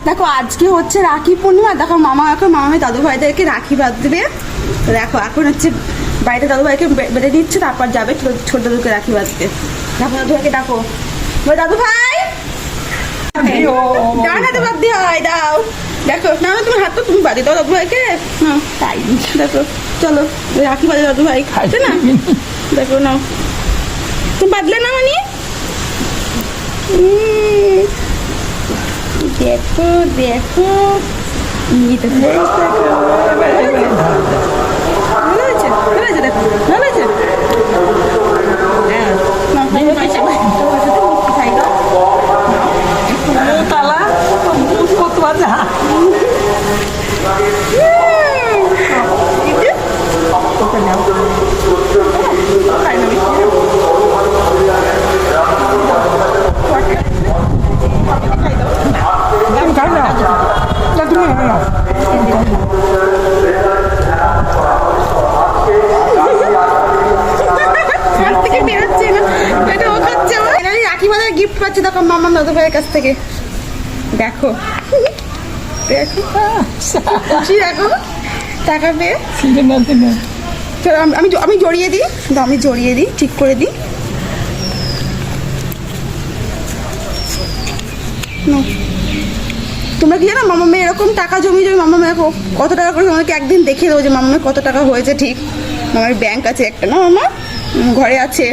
দেখো আজকে হচ্ছে রাখি পূর্ণিমা। দেখো মামা এখন মামামের দাদু ভাইদেরকে রাখি বাঁধবে। দেখো এখন হচ্ছে বাড়িতে দাদু ভাইকে বেঁধে দিচ্ছে, তারপর যাবে ছোট দাদুকে রাখি বাঁধতে। দেখো দাদু ভাইকে ডাকো, দাদু ভাই দাও না, তো বাদ দিয়ে হয় দাও। দেখো না তুমি হাত তো তুমি বাঁধি দাও দাদু ভাইকে। হ্যাঁ তাই দেখো, চলো রাখি বাঁধে দাদু ভাই খাইছে না। দেখো নাও, তুমি বাঁধলে না মানে। দেখো দেখো ভালো হয়েছে, ভালো হয়েছে, দেখো ভালো হয়েছে। তালা করতে পারছে রাখি বাঁধার গিফট পাচ্ছে দেখো মামা দাদু ভাইয়ের কাছ থেকে। দেখো দেখো খুশি, দেখো টাকা পেয়ে। চলো আমি জড়িয়ে দিই, আমি জড়িয়ে দিই, ঠিক করে দিই। তোমরা কি জানো মামা মেয়ে এরকম টাকা জমি মামা মেয়ে কত টাকা করে, তোমাকে একদিন দেখিয়ে দেবো যে মামা মেয়ে কত টাকা হয়েছে। ঠিক, আমার ব্যাংক আছে একটা না মামা, ঘরে আছে।